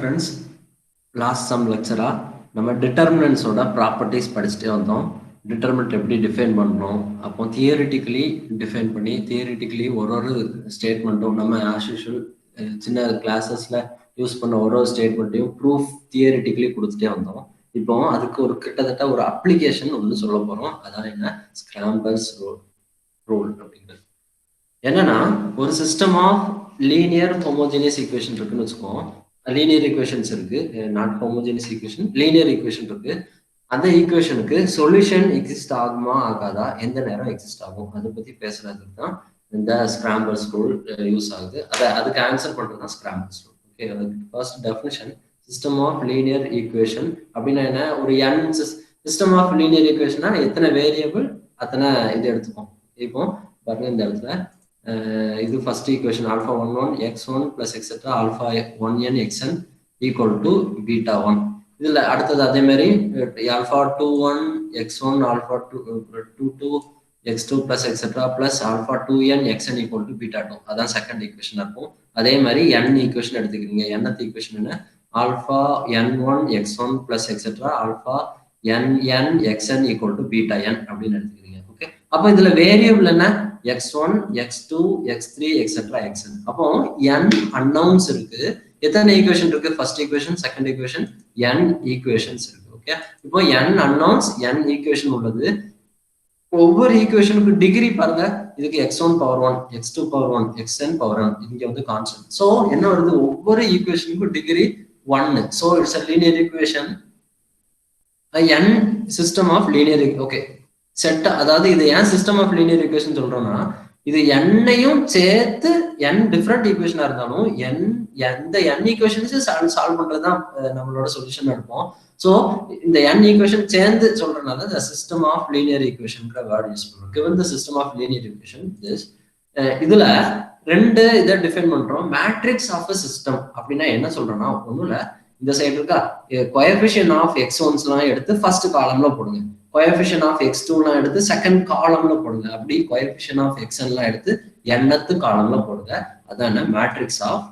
friends, last some lecture நம்ம டிட்டர்மினன்ட்ஸோட properties படிச்சுட்டே வந்தோம். டிட்டர்மினன்ட் எப்படி டிஃபைன் பண்ணணும், அப்போ தியரிட்டிக்கலி டிஃபைன் பண்ணி தியரிட்டிக்கலி ஒரு ஸ்டேட்மெண்ட்டும் நம்ம ஆஸ் யூஷுவல் சின்ன கிளாஸஸ்ல யூஸ் பண்ண ஒரு ஸ்டேட்மெண்ட்டையும் ப்ரூஃப் தியரிட்டிக்கலி கொடுத்துட்டே வந்தோம். இப்போ அதுக்கு ஒரு கிட்டத்தட்ட ஒரு அப்ளிகேஷன் ஒன்று சொல்ல போறோம். அதான் என்ன, ஸ்கிராம்பர்ஸ் ரூல் அப்படிங்கிறது. என்னன்னா, ஒரு system of linear homogeneous equation இருக்குன்னு வச்சுக்கோம். லீனியர் ஈக்குவேஷன்ஸ் இருக்கு, not homogeneous equation, linear equation இருக்கு. அந்த ஈக்குவேஷனுக்கு சொல்யூஷன் எக்ஸிஸ்ட் ஆகுமா ஆகாதா, எந்த நேரம் எக்ஸிஸ்ட் ஆகும், அதை பத்தி பேசுறதுக்கு தான் இந்த ஸ்கிராம்பர்ஸ் ரூல் யூஸ் ஆகுது. அதுக்கு ஆன்சர் பண்றது தான் Cramer's rule. Okay, first definition, system of linear equation அப்படின்னா என்ன? ஒரு சிஸ்டம் ஆஃப் லீனியர் ஈக்குவேஷன்னா எத்தனை வேரியபிள் அத்தனை இது எடுத்துக்கும். இப்போ பாருங்க, இந்த இடத்துல இது first equation alpha 11 x1 plus etcetera alpha 1n xn equal to beta 1. இதுல அடுத்தது அதே மாதிரி alpha 21 x1 alpha 22 x2 plus etcetera plus alpha 2n xn equal to beta 2. அதான் செகண்ட் ஈக்குவேஷன் இருக்கும். அதே மாதிரி n ஈக்குவேஷன் எடுத்துக்கிறீங்க. nth ஈக்குவேஷன் என்ன? Alpha n1 x1 plus etcetera alpha nn xn equal to beta n அப்படின்னு எடுத்துக்கிறீங்க. Okay, அப்போ இதுல வேரியபிள் என்ன? x1 x2 x3 etcetera xn. அப்போ n அன்னவுன்ஸ் இருக்கு. எத்தனை ஈக்குவேஷன் இருக்கு? First equation, second equation, n equations இருக்கு. ஓகே, இப்போ n அன்னவுன்ஸ் n ஈக்குவேஷன் உள்ளது. ஒவ்வொரு ஈக்குவேஷனுக்கு டிகிரி பாருங்க. இதுக்கு x1 power 1, x2 power 1, xn power 1, இங்க வந்து கான்ஸ்டன்ட். சோ என்ன வருது? ஒவ்வொரு ஈக்குவேஷனுக்கும் degree 1. So it's a linear equation, n system of linear. Okay, set. அதாவது இது ஏன் சிஸ்டம் ஆஃப் லீனியர் ஈக்குவேஷன் சொல்றோம்னா, இது என்னையும் சேர்த்து n டிஃப்ரெண்ட் ஈக்குவேஷனா இருந்தாலும் எந்த n ஈக்குவேஷன்ஸ் சால்வ் பண்றதுதான் நம்மளோட சொல்யூஷன் எடுப்போம். ஸோ இந்த n ஈக்குவேஷன் சேர்ந்து சொல்றதுனால இந்த சிஸ்டம் ஆஃப் லீனியர் ஈக்குவேஷன்ங்கிற வேர்ட் யூஸ் பண்ணுறோம். Given the system of linear equation this, இதுல ரெண்டு இதை டிஃபைன் பண்றோம். மேட்ரிக்ஸ் ஆஃப் அ சிஸ்டம் அப்படின்னா என்ன சொல்றோம்னா, ஒன்றும் இல்லை, இந்த சைடு இருக்கா, கோஎஃபிஷியன்ட் ஆஃப் x1ஸ்லாம் எடுத்து ஃபர்ஸ்ட் காலம்ல போடுங்க, கோஎஃபிஷியன்ட் ஆஃப் x2லாம் எடுத்து செகண்ட் காலம்ல போடுங்க, அப்படி கோஎஃபிஷியன்ட் ஆஃப் xnலாம் எடுத்து nth காலம்ல போடுங்க. அதான் matrix of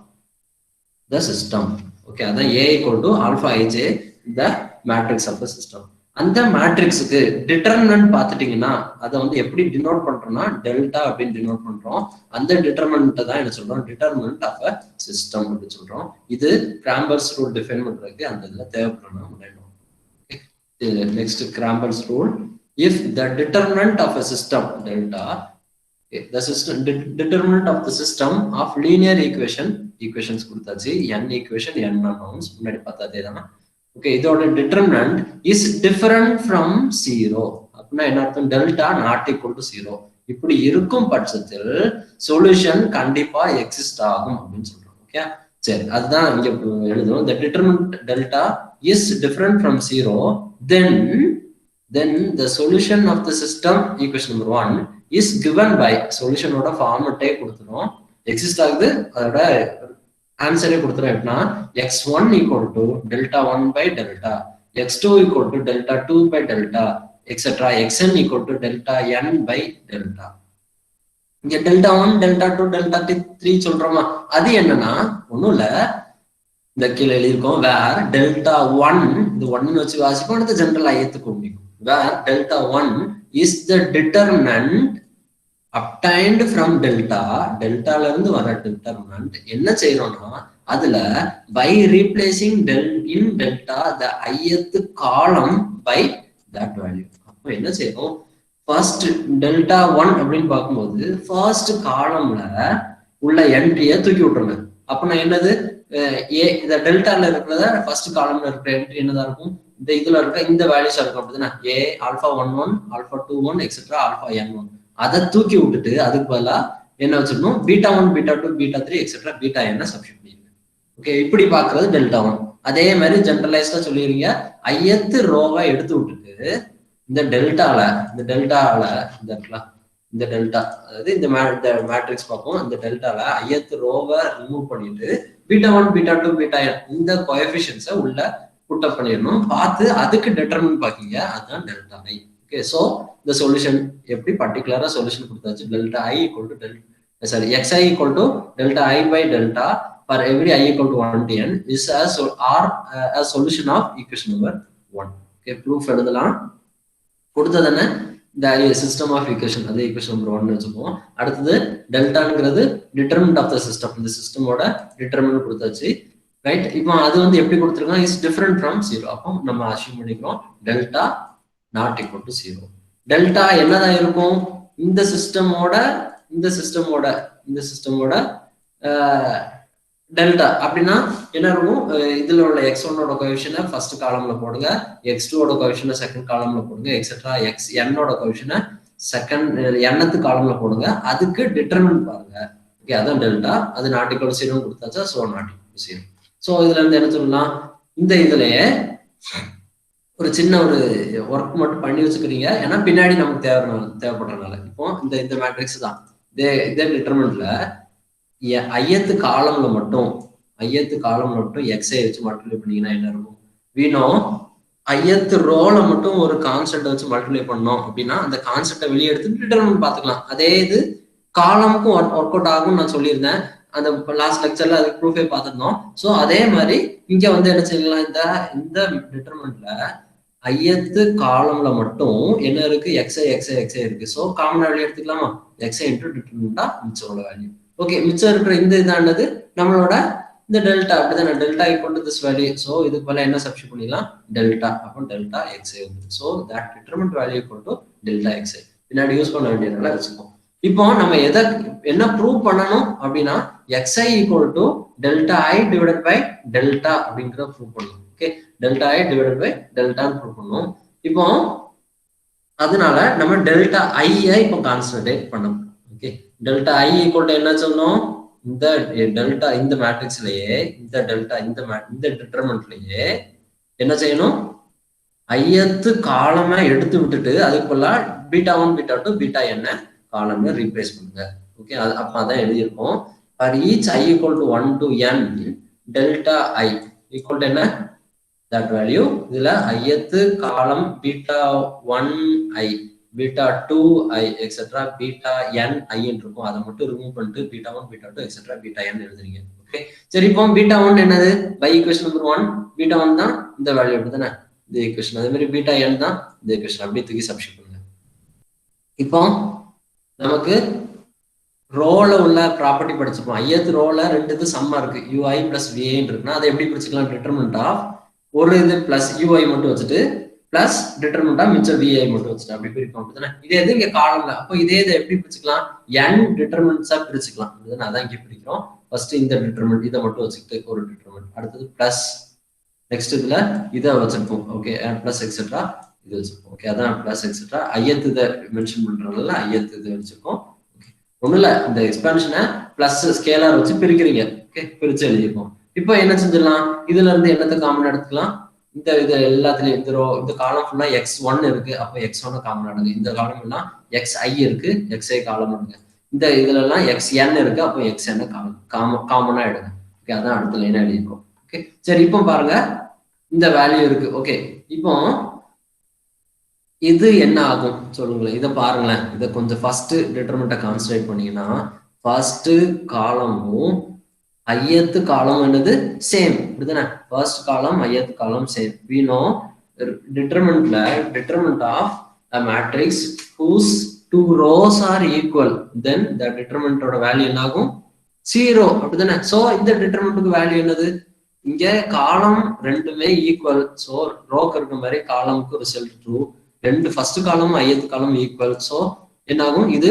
the system. Okay, அதான் a equal to alpha ij the matrix of the system. அந்த மேட்ரிக்ஸுக்கு டிட்டர்மினன்ட் பார்த்துட்டீங்கன்னா அதை வந்து எப்படி டினோட் பண்றோம்னா டெல்டா அப்படின்னு டினோட் பண்றோம். அந்த டிட்டர்மினன்ட்டை தான் என்ன சொல்றோம்? டிட்டர்மினன்ட் ஆஃப் அ சிஸ்டம் அப்படின்னு சொல்றோம். இது கிராம்பர்ஸ் ரூல் டிஃபைன் பண்றதுக்கு அந்த இதுல தேவைப்படணும். Next, Cramber's rule: if the determinant of a system delta, the system determinant of the system of linear equations கொடுத்தாச்சு, n equation n unknowns முன்னாடி பார்த்ததே தான. ஓகே, இதோட determinant is different from 0 அப்படின்னா என்ன அர்த்தம்? டெல்டா நாட் ஈக்குவல் டு 0 இப்படி இருக்கும் பட்சத்தில் சொல்யூஷன் கண்டிப்பா எக்ஸிஸ்ட் ஆகும் அப்படின்னு சொல்றோம். ஓகே, சரி, அதுதான் இங்க எழுதுறோம். the determinant delta is different from 0, then the solution of the system, equation number 1, is given by solution ஓட ஃபார்மட்டே கொடுத்துரும். எக்ஸிஸ்ட் ஆகுது, அதோட ஆன்சரே கொடுத்துரும். எப்படின்னா x1 equal to delta 1 by delta, x2 equal to delta 2 by delta, etc. xn equal to delta n by delta. இங்க delta 1 delta 2 delta 3 சொல்றோமா, அது என்னன்னா ஒன்றும் இல்லை, இந்த கீழே எழுதியிருக்கோம். வேர் டெல்டா 1, இந்த 1 வச்சு வாசிப்போம், அடுத்து ஜெனரலா ஏத்துக்க முடியும். Where delta 1 is the determinant obtained from delta, டெல்டால இருந்து வர டிட்டர்மினன்ட் என்ன செய்யறோம்னா, அதுல by replacing in delta the ith column by that value. அப்போ என்ன செய்யறோம்? ஃபர்ஸ்ட் டெல்டா 1 அப்படின்னு பார்க்கும்போது ஃபர்ஸ்ட் காலம்ல உள்ள என்ட்ரியை தூக்கி விட்டுருங்க. அப்ப நான் என்னது, இந்த டெல்டால இருக்கிறத ஃபர்ஸ்ட் காலம்ல இருக்கிற என்ட்ரி என்னதான் இருக்கும்? இந்த இதுல இருக்க இந்த வேல்யூஸா இருக்கும். அப்படின்னா A alpha 11 alpha 21 etcetera alpha n1, அதை தூக்கி விட்டுட்டு அதுக்கு பதிலா என்ன வச்சிடணும்? Beta 1 beta 2 beta 3 etcetera beta என்ன சப்ஸ்டிட்யூட் பண்ணிடுங்க. ஓகே, இப்படி பாக்குறது டெல்டா 1. அதே மாதிரி ஜெனரலைஸ்டா சொல்லிடுறீங்க, ith ரோவை எடுத்து விட்டுட்டு இந்த டெல்டால இந்த டெல்டா, அதாவது இந்த மேட்ரிக்ஸ் பார்ப்போம். இந்த டெல்டால ith ரோவை ரிமூவ் பண்ணிட்டு பீட்டா 1 பீட்டா 2 பீட்டா n இந்த கோஎஃபிஷியன்ஸை உள்ள புட் அப் பண்ணிடணும். பார்த்து அதுக்கு டிட்டர்மினன்ட் பாக்கீங்க, அதுதான் டெல்டா ஐ. ஓகே, சோ இந்த சொல்யூஷன் எப்படி பர்டிகுலரா சொல்யூஷன் கொடுத்தாச்சு. Delta I equal to xi equal to delta I by delta for every I equal to 1 to n is a solution of equation number 1. Okay proof எழுதலாம். கொடுத்ததானே இந்த system of equation அது equation number 1 வச்சுப்போம். அடுத்தது டெல்டாங்கிறது determinant of the system, இந்த சிஸ்டமோட determinant கொடுத்தாச்சு right. இப்போ அது வந்து எப்படி கொடுத்துருக்கோம், இஸ் டிஃபரெண்ட் ஃப்ரம் 0. அப்போ நம்ம அசியூம் பண்ணிக்கிறோம் delta not equal to 0. Delta என்னதான் இருக்கும், இந்த சிஸ்டமோட டெல்டா அப்படின்னா என்ன இருக்கும், இதுல உள்ள x1ஓட கோஎஃபிஷியன்ட் ஃபர்ஸ்ட் காலம்ல போடுங்க, x2ஓட கோஎஃபிஷியன்ட் செகண்ட் காலம்ல போடுங்க, எக்ஸெட்ரா xnஓட கோஎஃபிஷியன்ட் செகண்ட் nth காலம்ல போடுங்க. அதுக்கு டிட்டர்மினன்ட் பாருங்க. ஓகே அதான் டெல்டா. அது நாட் ஈக்குவல் டு 0 கொடுத்தாச்சா, so not equal to 0. So இதுல இருந்து என்ன சொல்லலாம், இந்த இதுலயே ஒரு சின்ன ஒரு ஒர்க் மட்டும் பண்ணி வச்சுக்கிறீங்க, ஏன்னா பின்னாடி நமக்கு தேவைப்படுறதுனால. இப்போ இந்த மேட்ரிக்ஸ் தான் இதே டிட்டர்மினன்ட்ல ஐயத்து காலம்ல மட்டும் எக்ஸை வச்சு மல்டிப்ளை பண்ணீங்கன்னா என்ன இருக்கும், வீணம் ஐயத்து ரோல மட்டும் ஒரு கான்ஸ்டன்ட் வச்சு மல்டிப்ளை பண்ணோம் அப்படின்னா அந்த கான்செப்டை வெளியே எடுத்து டிட்டர்மினன்ட் பார்த்துக்கலாம். அதே இது காலமுக்கும் ஒர்க் அவுட் ஆகும்னு நான் சொல்லியிருந்தேன் அந்த லாஸ்ட் லெக்சர்ல, அதுக்கு ப்ரூஃபே பார்த்துருந்தோம். ஸோ அதே மாதிரி இங்க வந்து என்ன செய்யலாம், இந்த டிட்டர்மினன்ட்ல ஐயத்து காலம்ல மட்டும் என்ன இருக்கு, எக்ஸை இருக்கு. ஸோ காமன் வேல்யூ எடுத்துக்கலாமா, எக்ஸை இன்டூ டிட்டர்மினன்டா மிச்சோட வேல்யூ. ஓகே மிச்சம் இருக்கிற இந்த இதானது நம்மளோட இந்த டெல்டா, அப்படிதானே delta equal to this value. So இதுக்கு போல என்ன சப்ஸ்டிட் பண்ணிடலாம், டெல்டா. அப்போ டெல்டா எக்ஸை வந்து so that determinant value equal to delta எக்ஸை பின்னாடி யூஸ் பண்ண வேண்டியதுனால வச்சுக்கோம். இப்போ நம்ம என்ன ப்ரூவ் பண்ணணும் அப்படின்னா xi equal to delta I divided by delta அப்படிங்கிற ப்ரூவ் பண்ணணும். Okay delta I divided by டெல்டான்னு ப்ரூவ் பண்ணணும். இப்போ அதனால நம்ம டெல்டா ஐயை இப்போ கான்சன்ட்ரேட் பண்ணணும். Okay delta I equal to என்ன சொன்னோம், இந்த டெல்டா இந்த மேட்ரிக்ஸ்லயே இந்த டெல்டா இந்த டிட்டர்மினன்ட்லயே என்ன செய்யணும், ஐயத்து காலமா எடுத்து விட்டுட்டு அதுக்குள்ள β1 β2 βn காலம்ல ரீப்ளேஸ் பண்ணுங்க. ஓகே அப்ப அதான் எழுதியிருக்கோம். For each I equal to 1 to n delta I equal to என்ன தட் வேல்யூ. இதுல ஐயத்து காலம் β1i β2i etcetera βn i இருக்கும். அதை மட்டும் ரிமூவ் பண்ணிட்டு β1 β2 எக்ஸெட்ரா βn எழுதுறீங்க. ஓகே சரி இப்போ β1 என்னது, பை ஈக்குவேஷன் நம்பர் 1 β1 தான் இந்த வேல்யூ அப்படிதானே இந்த ஈக்குவேஷன். அதே மாதிரி βn தான் இந்த ஈக்குவேஷன். அப்படியே தூக்கி சப்ஸ்டிட் பண்ணுங்க. இப்போ நமக்கு ரோல உள்ள ப்ராப்பர்ட்டி படிச்சுப்போம். ஐயத்து ரோல ரெண்டு இது சம்மா இருக்கு, ui பிளஸ் vi இருக்குன்னா அதை எப்படி பிடிச்சிக்கலாம், டிட்டர்மினன்ட் ஆஃப் ஒரு இது பிளஸ் ui மட்டும் வச்சுட்டு பிளஸ் டிட்டர்மினன்ட் ஆஃப் மிச்சம் vi மட்டும் வச்சுட்டு அப்படி பிரிப்போம் அப்படிதானே. இதே இது இங்க காலம்ல, அப்போ இதே இதை எப்படி பிரிச்சுக்கலாம், n டிட்டர்மினன்ட்ஸா பிரிச்சுக்கலாம் அப்படிதானே. அதான் இங்க பிரிக்கிறோம். ஃபர்ஸ்ட் இந்த டிட்டர்மினன்ட் இதை மட்டும் வச்சுக்கிட்டு ஒரு டிட்டர்மினன்ட், அடுத்தது பிளஸ் நெக்ஸ்ட் இதுல இதை வச்சிருப்போம். ஓகே பிளஸ் எக்ஸெட்ரா இது வச்சிருக்கோம். ஓகே அதான் பிளஸ் எக்ஸெட்ரா ஐயத்து இதை மென்ஷன் பண்றதுனால ஐயத்து இது வச்சிருக்கோம். ஒண்ணு இல்ல, இந்த எக்ஸ்பான்ஷனை பிளஸ் ஸ்கேலார் வச்சு பிரிக்கிறீங்க. ஓகே பிரிச்சு எழுதிப்போம். இப்போ என்ன செஞ்சிடலாம், இதுல இருந்து என்னத்தை காமன் எடுத்துக்கலாம், இந்த இது எல்லாத்துலயும் இந்த காலம் ஃபுல்லா x1 இருக்கு, அப்போ x1 காமன் எடுங்க. இந்த காலம் எல்லாம் xi இருக்கு, xi காலம் எடுங்க. இந்த இதுல எல்லாம் xn இருக்கு, அப்போ xn காமனா எடுங்க. ஓகே அதான் அடுத்த லைனா எழுதிருக்கோம். ஓகே சரி இப்போ பாருங்க இந்த வேல்யூ இருக்கு. ஓகே இப்போ இது என்ன ஆகும் சொல்லுங்களேன், இதை பாருங்களேன். இதை கொஞ்சம் ஃபர்ஸ்ட் டிட்டர்மினன்ட்டை கான்சன்ட்ரேட் பண்ணீங்கன்னா ஃபர்ஸ்ட் காலமும் ஐயத்து காலம் என்னது சேம் அப்படிதானே. ஃபர்ஸ்ட் காலம் ஐயத்து காலம் same. we know determinant of a matrix whose two rows are equal, then the determinant ஓட வேல்யூ என்ன ஆகும், 0 அப்படிதானே. சோ இந்த டிட்டர்மினன்ட்க்கு வேல்யூ என்னது, இங்க காலம் ரெண்டுமே ஈக்குவல். சோ ரோக்கு இருக்க மாதிரி காலமுக்கு ரிசல்ட் ட்ரூ. ரெண்டு ஃபர்ஸ்ட் காலம் ஐயத்து காலம் ஈக்குவல். சோ என்ன ஆகும், இது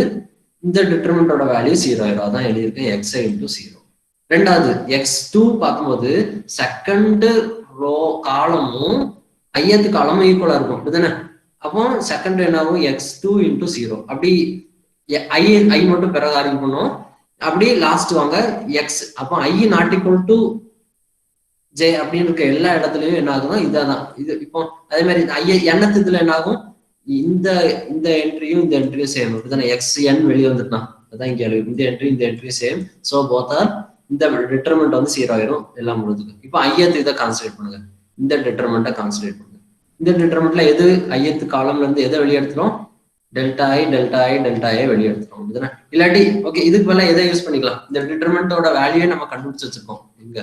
இந்த டிட்டர்மினன்ட்டோட வேல்யூ 0 ஆயிரும். அதான் எழுதியிருக்கேன் xi into 0. ரெண்டாவது x2 பார்க்கும்போது செகண்ட் ரோ காலமும் ஐயத்து காலமும் ஈக்குவலா இருக்கும் அப்படிதானே. அப்போ செகண்ட் என்ன ஆகும், x2 into 0. அப்படி ஐ மட்டும் பிறகு ஆர்கியூ பண்ணும். அப்படி லாஸ்ட் வாங்க எக்ஸ், அப்போ I not equal to J அப்படின்னு இருக்க எல்லா இடத்துலயும் என்ன ஆகுதுன்னா இதான் இது. இப்போ அதே மாதிரி எண்ணத்து இதுல என்ன ஆகும், இந்த என்ட்ரியும் இந்த என்ட்ரியும் சேம் அப்படிதானே. xn வெளியே வந்துட்டான், அதான் இங்க இந்த என்ட்ரியும் சேம். சோ போத் ஆர் இந்த டிட்டர்மெண்ட் வந்து 0 ஆயிரும் எல்லாம் முழுதுக்கு. இப்போ ஐயத்து இதை கான்சன்ட்ரேட் பண்ணுங்க, இந்த டிட்டர்மெண்ட்டை கான்சன்ட்ரேட் பண்ணுங்க. இந்த டிட்டர்மெண்ட்ல எது ஐயத்து காலம்ல இருந்து எதை வெளியே எடுத்துரும், டெல்டா ஐ வெளியே எடுத்துக்கணும். இல்லாட்டி ஓகே, இதுக்கு மேல எதை யூஸ் பண்ணிக்கலாம்? இந்த டிட்டர்மெண்டோட வேல்யூ நம்ம கண்டுபிடிச்சு வச்சிருக்கோம். இங்க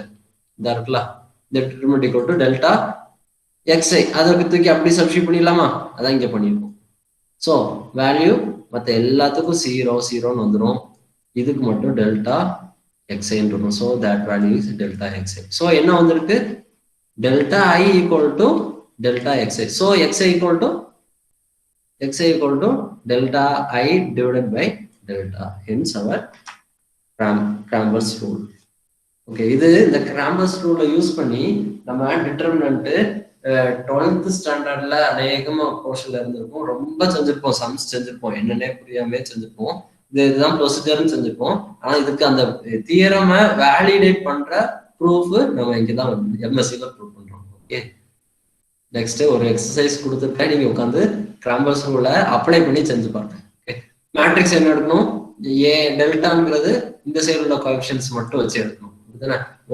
இந்த இருக்குல்ல, இந்த determinant equal to delta x i, அதற்கு தூக்கி அப்படி சப்ஸ்டியூட் பண்ணிடலாமா? அதான் இங்க பண்ணிருக்கோம். ஸோ வேல்யூ மற்ற எல்லாத்துக்கும் 0 வந்துடும், இதுக்கு மட்டும் டெல்டா எக்ஸ்ஐன்னு இருக்கும். So that value is delta x i. So என்ன வந்திருக்கு? Delta I equal to delta x i. So x i equal to delta I divided by delta, hence our Cramer's rule. Okay, இது இந்த Cramer's rule யூஸ் பண்ணி நம்ம determinant 12th ஸ்டாண்டர்ட்ல அநேகமா போர்ஷன்ல இருந்திருக்கும், ரொம்ப செஞ்சிருப்போம், சம்ஸ் செஞ்சிருப்போம், என்னன்னே புரியாம செஞ்சிருப்போம். இதுதான் ப்ரொசீஜர்னு செஞ்சிருப்போம். ஆனா இதுக்கு அந்த தியரமை வேலிடேட் பண்ற ப்ரூஃப் நம்ம இங்கதான் எம்எஸ்சில ப்ரூவ் பண்றோம். ஓகே, நெக்ஸ்ட் ஒரு எக்ஸசைஸ் கொடுத்துருக்கேன், நீங்க உட்காந்து கிராம்பர்ஸ் ரூலை அப்ளை பண்ணி செஞ்சு பாருங்க. மேட்ரிக்ஸ் என்ன எடுக்கணும்? ஏ டெல்டாங்கிறது இந்த சைடு உள்ள கோஎஃபிஷியன்ட்ஸ் மட்டும் வச்சு எடுக்கணும்.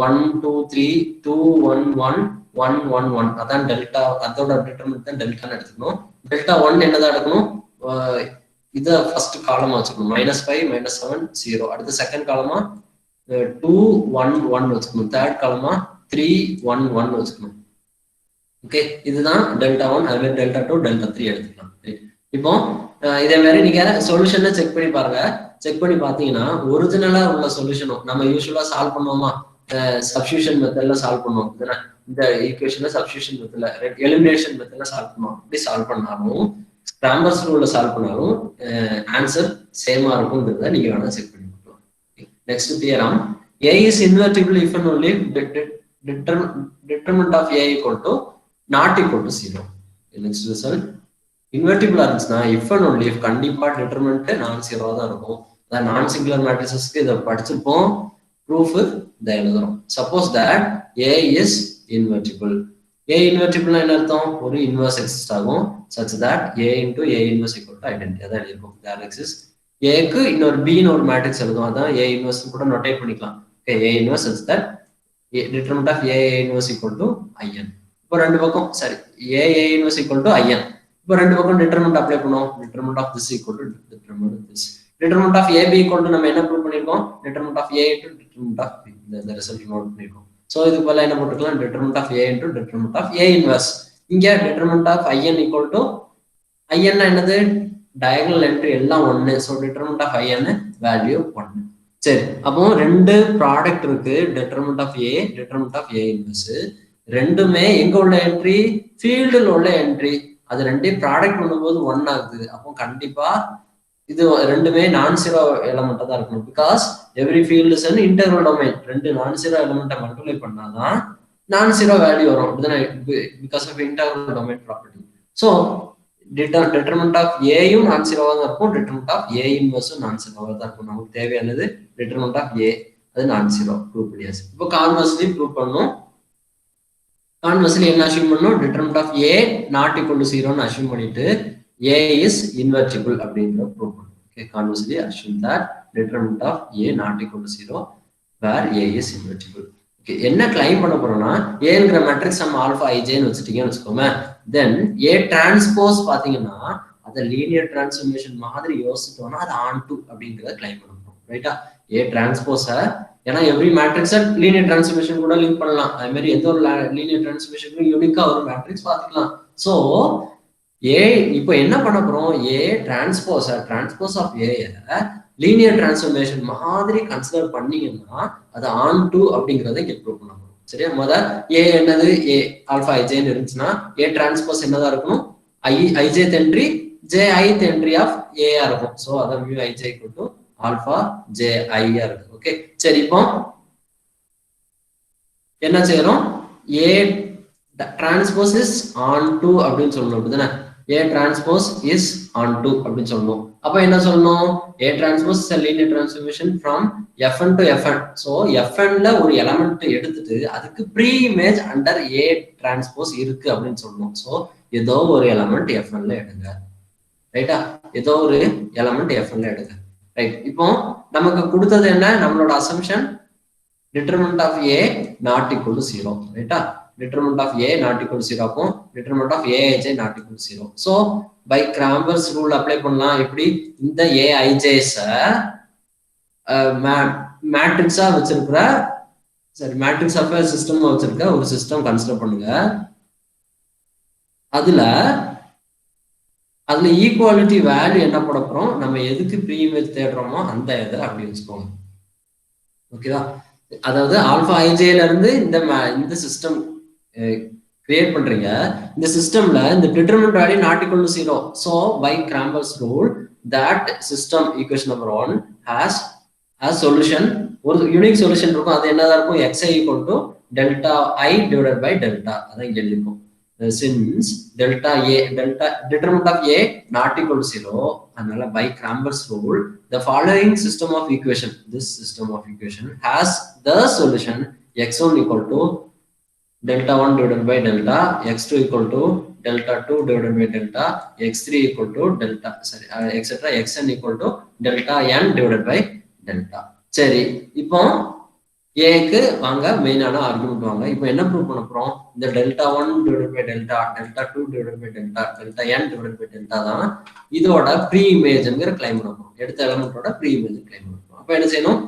1 2 3 2 1 1 1 1 1, அதான் டெல்டா, அதோட டிட்டர்மினன்ட் தான் டெல்டான்னு எடுத்துக்கணும். டெல்டா 1 என்னதான் எடுக்கணும்? இதை ஃபர்ஸ்ட் காலமா வச்சுக்கணும், -5 -7 0. அடுத்து செகண்ட் காலமா 2 1 1 வச்சுக்கணும். தேர்ட் காலமா 3 1 1 வச்சுக்கணும். ஓகே, இதுதான் டெல்டா 1. அது மாதிரி டெல்டா 2 டெல்டா 3 எடுத்துக்கலாம். இப்போ இதே மாதிரி நீங்க சொல்யூஷனை செக் பண்ணி பாருங்க. செக் பண்ணி பாத்தீங்கன்னா ஒரிஜினலா உள்ள சொல்யூஷனும் நம்ம யூஸ்வலா சால்வ் பண்ணுவோமா, சப்ஸ்டியூஷன் மெத்தட்ல சால்வ் பண்ணுவோம். இந்த ஈக்குவேஷனை சப்ஸ்டியூஷன் மெத்தட்ல, எலிமினேஷன் மெத்தட்ல சால்வ் பண்ணுவோம். அப்படி சால்வ் பண்ணாலும் கிராம்பர்ஸ் ரூல்ல சால்வ் பண்ணாலும் ஆன்சர் சேமா இருக்கும்ன்றத நீங்க வேணா செக் பண்ணி பார்க்கலாம். Next theorem, A is invertible if and only determinant of A equal to not equal to 0. Next result, இன்வெர்டிபிளா இருந்துச்சுன்னா இஃப் அண்ட் ஒன்லி இஃப் கண்டிப்பா டிட்டர்மினன்ட் நான் ஜீரோவா தான் இருக்கும். அதான் நான் சிங்குலர் மேட்ரிசஸ்க்கு இதை படிச்சிருப்போம், ப்ரூஃப் இதை எழுதுறோம். Suppose that A is invertible. A இன்வெர்டிபிள்னா என்ன அர்த்தம்? ஒரு இன்வர்ஸ் எக்ஸிஸ்ட் ஆகும், such that A into A inverse equal to identity. அதான் எழுதிருக்கும். தேர் எக்ஸிஸ்ட் ஏக்கு இன்னொரு பின்னு ஒரு மேட்ரிக்ஸ் எழுதும், அதான் ஏ இன்வர்ஸ் கூட நோட்டேட் பண்ணிக்கலாம். Okay, A inverse such that determinant of A inverse equal to IN. இப்போ ரெண்டு பக்கம் சரி, A inverse equal to IN. இப்போ ரெண்டு பக்கம் டிட்டர்மினன்ட் அப்ளை பண்ணுவோம். Determinant of this equal to determinant of this. Determinant of AB equal to நம்ம என்ன ப்ரூவ் பண்ணிருக்கோம்? Determinant of A into determinant of B. இந்த ரிசல்ட் நோட் பண்ணிருக்கோம். சோ இதுக்கு பதிலா என்ன போட்டுக்கலாம்? Determinant of A into determinant of A inverse. இங்க determinant of I N equal to, I N என்னது? டயகனல் என்ட்ரி எல்லாம் 1. So determinant of I N value 1. சரி, அப்போ ரெண்டு ப்ராடக்ட் இருக்கு, determinant of A, determinant of A inverse. ரெண்டுமே எங்க உள்ள என்ட்ரி? ஃபீல்டில் உள்ள என்ட்ரி. அது ரெண்டையும் ப்ராடக்ட் பண்ணும்போது 1 ஆகுது. அப்போ கண்டிப்பா இது ரெண்டுமே நான் ஜீரோ எலமெண்டா தான் இருக்கணும். Because every field is an integral domain. ரெண்டு நான் ஜீரோ எலமெண்ட்டை மல்டிப்ளை பண்ணாதான் நான் ஜீரோ வேல்யூ வரும். அப்படிதானே? Because of integral domain property. So determinant of ஏயும் நான் ஜீரோவா தான் இருக்கும், டிட்டர்மினன்ட் ஆஃப் ஏ இன்வர்ஸும் நான் ஜீரோவா தான் இருக்கும். நமக்கு தேவையானது டிட்டர்மினன்ட் ஆஃப் ஏ, அது நான் ஜீரோ ப்ரூவ் பண்ணியாச்சு. இப்போ கான்வர்ஸ்லி ப்ரூவ் பண்ணும். கான்வர்ஸ்லி என்ன அஸ்யூம் பண்ணும்? Determinant of A not equal to 0ன்னு அஸ்யூம் பண்ணிட்டு A is invertible அப்படிங்கிற ப்ரூவ் பண்ணும். Okay, conversely assume that determinant of A not equal to 0 where A is invertible. Okay, என்ன கிளைம் பண்ண போறோம்னா ஏங்கிற மேட்ரிக்ஸ் நம்ம ஆல்பா ஐஜேன்னு வச்சுட்டீங்கன்னு வச்சுக்கோமே, தென் A டிரான்ஸ்போஸ் பாத்தீங்கன்னா அதை லீனியர் டிரான்ஸ்ஃபர்மேஷன் மாதிரி யோசிச்சோம்னா அது ஆன் டு அப்படிங்கிறத கிளைம் பண்ண போறோம். ரைட்டா? A டிரான்ஸ்போஸ, ஏன்னா எவ்ரி மேட்ரிக்ஸை லீனியர் டிரான்ஸ்ஃபர்மேஷன் கூட லிங்க் பண்ணலாம். அது மாதிரி எந்த ஒரு லீனியர் டிரான்ஸ்ஃபர்மேஷனுக்கும் யூனிக்கா ஒரு மேட்ரிக்ஸ் பார்த்துக்கலாம். ஸோ ஏ இப்போ என்ன பண்ண போறோம்? A transpose of A linear transformation மாதிரி கன்சிடர் பண்ணீங்கன்னா அது ஆன் டு அப்படிங்கிறத இங்க ப்ரூவ் பண்ண போறோம். சரியா? ஏ என்னது? ஏ ஆல்பா ஐஜேன்னு இருந்துச்சுன்னா ஏ டிரான்ஸ்போஸ் என்னதான் இருக்கணும்? I J entry J ith entry of ஏஆ இருக்கும். ஸோ அதான் mu I J equal to alpha J ஐயா இருக்கு. ஓகே, சரி, இப்போ என்ன செய்யறோம்? A transpose is onto அப்படின்னு சொல்லணும். அப்படிதானே? A transpose is onto அப்படின்னு சொல்லணும். அப்ப என்ன சொல்லணும்? A transpose is a linear transformation from Fn to Fn. So Fnல ஒரு எலமெண்ட் எடுத்துட்டு அதுக்கு pre image under A transpose இருக்கு அப்படின்னு சொல்லணும். ஸோ ஏதோ ஒரு எலமெண்ட் Fnல எடுங்க. ரைட்டா? ஏதோ ஒரு எலமெண்ட் Fnல எடுங்க. ரைட்? இப்போ நமக்கு கொடுத்தது என்ன? நம்மளோட assumption determinant of A not equal to 0. ரைட்டா? determinant of A not equal to 0 அப்போ determinant of Aij not equal to 0. So by Cramer's rule apply பண்ணலாம் எப்படி இந்த Aij's மேட்ரிக்ஸா வச்சிருக்கிற சரி மேட்ரிக்ஸ் ஆஃப் சிஸ்டம் வச்சிருக்க ஒரு சிஸ்டம் கன்சிடர் பண்ணுங்க. அதுல ஈக்குவாலிட்டி வேல்யூ என்ன போட போறோம், நம்ம எதுக்கு ப்ரீ இமேஜ் தேடுறோமோ அந்த இதை அப்படி வச்சுக்கோங்க. ஓகேவா? அதாவது ஆல்பா ஐஜேல இருந்து இந்த சிஸ்டம் கிரியேட் பண்றீங்க. இந்த சிஸ்டம்ல இந்த determinant value not equal to 0. So by Cramer's rule that system equation number 1 has solution. ஒரு யூனிக் சொல்யூஷன் இருக்கும். அது என்னதான் இருக்கும், xi equal to delta I divided by delta. அதான் இங்க எழுதிருக்கும். Since determinant of A not equal to 0, அதனால by Cramer's rule the following system of equation, this system of equation has the solution x1 equal to delta 1 divided by delta, x2 equal to delta 2 divided by delta, x3 equal to delta etc xn equal to delta n divided by delta. சரி, இப்போ ஏக்கு வாங்க மெயினான argument வாங்க. இப்போ என்ன prove பண்ண போறோம், இந்த delta 1 divided by delta, delta 2 divided by delta, delta n divided by delta தான் இதோட ப்ரீ இமேஜ்ங்கிற கிளைம் பண்ண போறோம். எடுத்த எலமெண்டோட ப்ரீ இமேஜ் கிளைம் பண்ண போறோம். அப்போ என்ன செய்யணும்,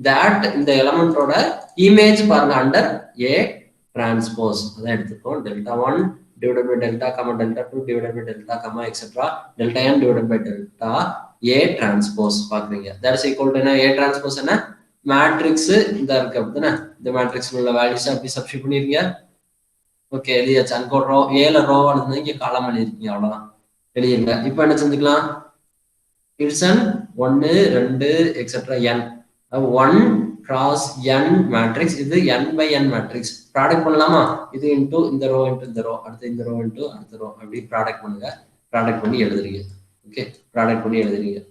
தட் இந்த எலமெண்டோட இமேஜ் பாருங்க அண்டர் ஏ டிரான்ஸ்போஸ் அதான் எடுத்துக்கோம். Delta 1 divided by delta, delta 2 divided by delta, etc. delta n divided by delta A transpose பாக்குறீங்க. that is equal to என்ன, A transpose என்ன, மேட்ரிக்ஸ் இந்த இருக்கு அப்படிதானே, இந்த மேட்ரிக்ஸ்ல உள்ள வேல்யூஸ் அப்படி சப்ஸ்டிட்யூட் பண்ணிருக்கீங்க. ஓகே, எழுதியாச்சு. அங்க ஒரு ரோ ஏல ரோ எழுதுனா இங்க காலம் எழுதிருக்கீங்க, அவ்வளவுதான் எழுதிருங்க. இப்போ என்ன செஞ்சுக்கலாம், இட்ஸன் 1 2 etcetera n 1 cross n matrix, இது n by n matrix. Product பண்ணலாமா, இது இன்டூ இந்த ரோ இன்டூ இந்த ரோ, அடுத்து இந்த ரோ இன்டூ அடுத்த ரோ, அப்படி ப்ராடக்ட் பண்ணுங்க. ப்ராடக்ட் பண்ணி எழுதுறீங்க. ஓகே, ப்ராடக்ட் பண்ணி எழுதுறீங்க.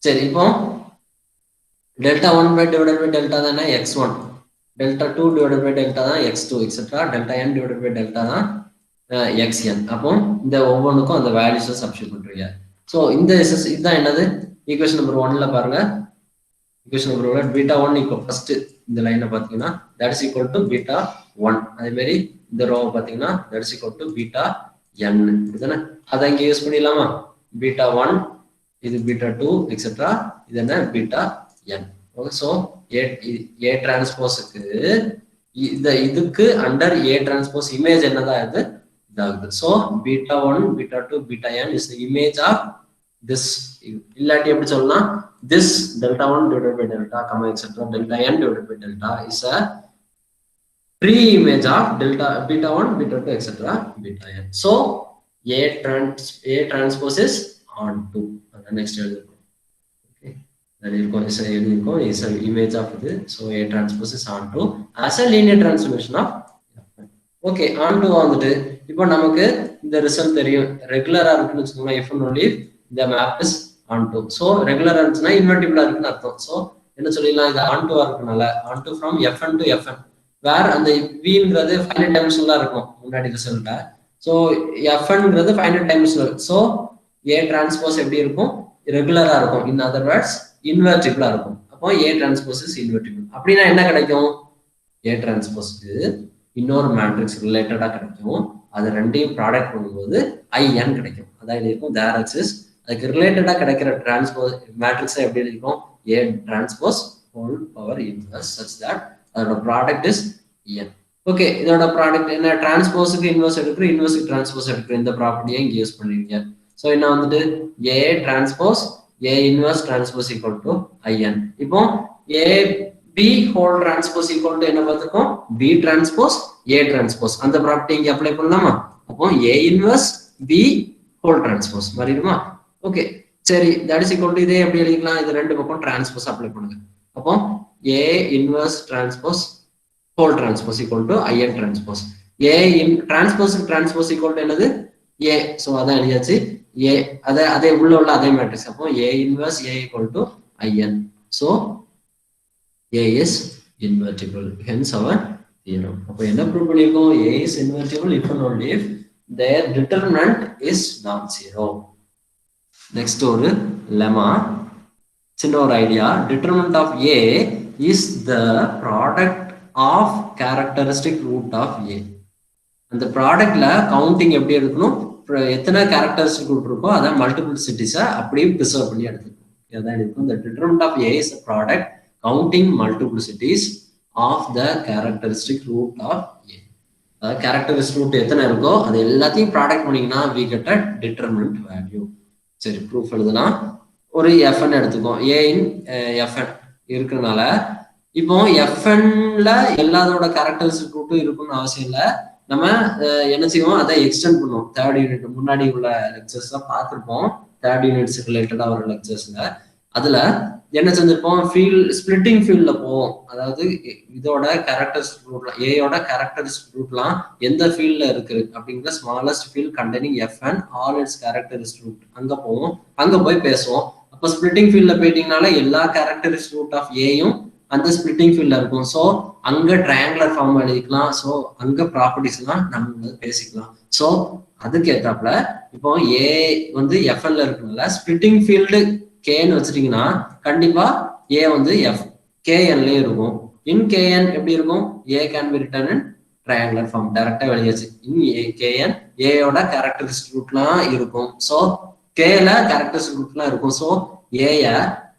சரி, இப்போ delta 1 by divided by delta தானே x1, delta 2 divided by delta தான் x2 etc. delta n divided by delta தான் xn. அப்போ இந்த ஒவ்வொன்றுக்கும் அந்த வேல்யூஸை சப்ஸ்டிட்யூட் பண்றீங்க. ஸோ இந்த இதுதான் என்னது, ஈக்குவேஷன் நம்பர் 1ல பாருங்க. Equation number 1 beta 1 equal first இந்த லைனை பார்த்தீங்கன்னா that is equal to beta 1. அதே மாதிரி இந்த ரோவை பார்த்தீங்கன்னா that is equal to beta n. இதுதானே, அதை இங்கே யூஸ் பண்ணிடலாமா, பீட்டா 1 இது பீட்டா 2 எக்ஸெட்ரா, இது என்ன beta n. Okay, so A டிரான்ஸ்போஸுக்கு இதுக்கு அண்டர் ஏ டிரான்ஸ்போஸ் இமேஜ் என்னதான் இது இதாகுது. So beta 1 beta 2 beta n is the image of this. இல்லாட்டி எப்படி சொல்லலாம், this delta 1 divided by delta, etc. delta n divided by delta is a pre-image of delta beta 1 beta 2 etc. beta n. So a transpose is onto. Next okay, then is an image of this. So a transpose is onto as a linear transformation of okay onto வந்துட்டு. இப்போ நமக்கு இந்த result தெரியும், ரெகுலரா இருக்குன்னு வச்சுக்கோங்க. if and only the map is onto. so regular இருந்துச்சுன்னா இன்வெர்டிபிளா இருக்குன்னு அர்த்தம். so என்ன சொல்லிடலாம், இது onto இருக்கனால onto from fn to fn, வேர் அந்த vங்கிறது ஃபைனைட் டைமென்ஷனலா இருக்கும் முன்னாடி ரிசல்ட்ல. so fnங்கிறது finite dimensional. so a transpose எப்படி இருக்கும், ரெகுலரா இருக்கும். இன் அதர் வேர்ட்ஸ் இன்வெர்டிபிளா இருக்கும். அப்போ a டிரான்ஸ்போஸ் இஸ் இன்வெர்டிபிள். அப்படின்னா என்ன கிடைக்கும், a டிரான்ஸ்போஸ்க்கு இன்னொரு மேட்ரிக்ஸ் ரிலேட்டடா கிடைக்கும். அது ரெண்டையும் ப்ராடக்ட் பண்ணும்போது in கிடைக்கும். அதான் இருக்கும் தேர் எக்ஸிஸ். அதுக்கு ரிலேட்டடா கிடைக்கிற டிரான்ஸ்போஸ் மேட்ரிக்ஸ் எப்படி இருக்கும், a transpose whole power inverse such that அதோட ப்ராடக்ட் இஸ் n. ஓகே, இதோட ப்ராடக்ட் என்ன, டிரான்ஸ்போஸுக்கு இன்வெர்ஸ் எடுக்கிற, இன்வெர்ஸுக்கு டிரான்ஸ்போஸ் எடுக்கிற, இந்த ப்ராப்பர்ட்டியை இங்கே யூஸ் பண்ணிருக்கீங்க. ஸோ என்ன வந்துட்டு a transpose a inverse transpose equal to in. இப்போ a b whole transpose equal to என்ன பார்த்துருக்கோம், b டிரான்ஸ்போஸ் a டிரான்ஸ்போஸ். அந்த ப்ராப்பர்ட்டி இங்கே அப்ளை பண்ணலாமா. அப்போ a inverse b whole transpose மாறிடுமா. ஓகே, சரி, தட் இஸ் ஈக்குவல் டு இதே எப்படி எழுதிக்கலாம், இது ரெண்டு பக்கம் டிரான்ஸ்போஸ் அப்ளை பண்ணுங்க. அப்போ a inverse transpose whole transpose equal to in transpose. a in transpose equal to என்னது a. ஸோ அதான் எழுதியாச்சு a, அதே உள்ள அதே மேட்ரிக்ஸ். அப்போ a inverse a equal to in. So a is invertible, hence our theorem. அப்போ என்ன prove பண்ணியிருக்கோம், a is invertible if and only if their determinant is non-zero. Next ஒரு லெமா, சின்ன ஒரு idea. Determinant of a is the product of characteristic root of a. அந்த ப்ராடக்ட்ல counting எப்படி எடுக்கணும், எத்தனை கேரக்டரிஸ்டிக் ரூட் இருக்கோ அதை மல்டிபிள்சிட்டிஸை அப்படியே ப்ரிசர்வ் பண்ணி எடுத்துக்கணும். அதான் இருக்கும். The determinant of A is a product counting multiplicities of the characteristic root of A. அதாவது கேரக்டரிஸ்டிக் ரூட் எத்தனை இருக்கோ அது எல்லாத்தையும் ப்ராடக்ட் பண்ணீங்கன்னா we get a determinant value. சரி, ப்ரூஃப் எழுதலாம். ஒரு எஃப்என் எடுத்துக்கோம். ஏ இன் எஃப்என் இருக்கிறதுனால இப்போ எஃப்என்ல எல்லாத்தோட கேரக்டரிஸ்டிக் ரூட்டும் இருக்குன்னு அவசியம் இல்லை. நம்ம என்ன செய்வோம், அதை எக்ஸ்டெண்ட் பண்ணுவோம். தேர்ட் யூனிட் முன்னாடி உள்ள லெக்சர்ஸ்ல பார்த்துருப்போம். தேர்ட் யூனிட்ஸ் ரிலேட்டடா ஒரு லெக்சர்ஸ்ல அதுல என்ன செஞ்சிருப்போம், ஸ்பிளிட்டிங் ஃபீல்ட்ல போவோம். அதாவது இதோட கேரக்டரிஸ்டிக் ரூட்ல ஏயோட கேரக்டரிஸ்டிக் ரூட்லாம் எந்த ஃபீல்ட்ல இருக்கு அப்படிங்கிற smallest field containing FN all its characteristic root அங்க போவோம். அங்க போய் பேசுவோம். அப்ப ஸ்பிளிட்டிங் ஃபீல்ட்ல போயிட்டீங்கனால எல்லா கேரக்டரிஸ்டிக் ரூட் ஆஃப் ஏயும் அந்த ஸ்பிளிட்டிங் ஃபீல்ட்ல இருக்கும். ஸோ அங்க ட்ரையாங்குலர் ஃபார்ம் எழுதிக்கலாம். ஸோ அங்க ப்ராப்பர்ட்டிஸ் எல்லாம் நம்ம பேசிக்கலாம். ஸோ அதுக்கு ஏத்தாப்புல இப்போ ஏ வந்து எஃப்எல்ல இருக்குனால ஸ்பிளிட்டிங் ஃபீல்டு கேன்னு வச்சிட்டீங்கன்னா கண்டிப்பா ஏ வந்து எஃப் கேஎன்லயே இருக்கும். இன் கேஎன் எப்படி இருக்கும், A can be written in triangular form. டைரக்டா வெளியாச்சு. இன் ஏ கேஎன் ஏயோட கேரக்டரிஸ்டிக் ரூட்லாம் இருக்கும். ஸோ கேல கேரக்டரிஸ்டிக் ரூட்லாம் இருக்கும். ஸோ ஏய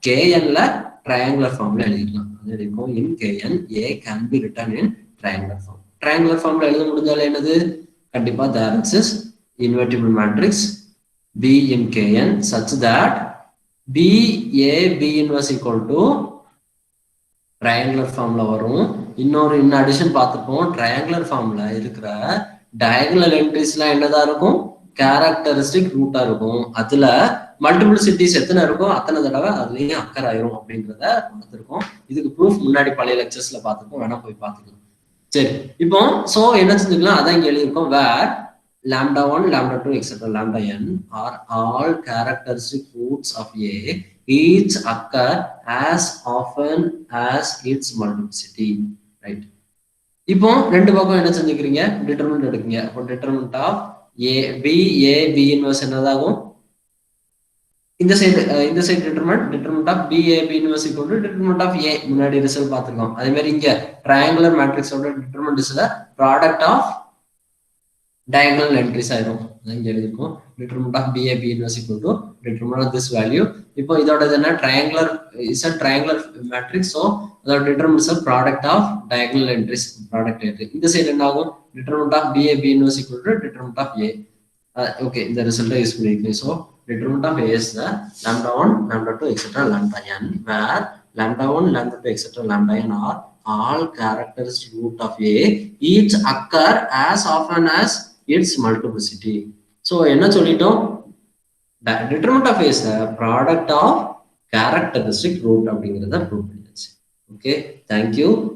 கேஎன்ல triangular formula எழுதிக்கலாம். அது இருக்கும் in kn a can be written in triangular form. triangular formula எழுத முடிஞ்சால என்னது, கண்டிப்பா there exists invertible matrix b in kn such that b a b inverse equal to triangular formula வரும். இன்னொரு in addition பார்த்துப்போம், triangular formula இருக்கிற diagonal entries-ல என்னதான் இருக்கும், characteristic ரூட்டா இருக்கும். அதுல மல்டிபிள்சிட்டிஸ் எத்தனை இருக்கோ அத்தனை தடவை அதுலயும் அக்கர் ஆயிரும் அப்படின்றத பார்த்துருக்கோம். இதுக்கு ப்ரூஃப் முன்னாடி பழைய லெக்சர்ஸ்ல பார்த்துருக்கோம், வேணா போய் பார்த்துக்கலாம். சரி, இப்போ சோ என்ன செஞ்சுக்கலாம், அதான் இங்க எழுதியிருக்கோம். வேர் lambda 1 lambda 2 etc lambda n are all characteristic roots of A, each occur as often as its multiplicity. Right, இப்போ ரெண்டு பக்கம் என்ன செஞ்சுக்கிறீங்க, டிட்டர்மினன்ட் எடுக்குங்க. அப்போ determinant of A B A B inverse என்னதாகும், இந்த side determinant of B A B inverse equal to determinant of A. முன்னாடி ரிசல்ட் பார்த்துருக்கோம். அதே மாதிரி இங்க ட்ரையாங்குலர் மேட்ரிக்ஸோட determinant is the product of diagonal entries ஆயிரும். இங்க எழுதிருக்கோம் determinant of BA B inverse equal to determinant of this value. இப்போ இதோட என்ன, triangular is a triangular matrix. so அதோட determinant is a product of diagonal entries, product entry. இந்த side என்ன ஆகும், determinant of BA B inverse equal to determinant of A. okay, இந்த result use பண்ணிருக்கீங்க. so determinant of A is the lambda 1 lambda 2 etc lambda n, where lambda 1 lambda 2 etc lambda n are all characteristic root of A, each occur as often as its multiplicity. so என்ன சொல்லிட்டோம், determinant of A is the product of characteristic root அப்படிங்கறத prove பண்ணியாச்சு. okay, thank you.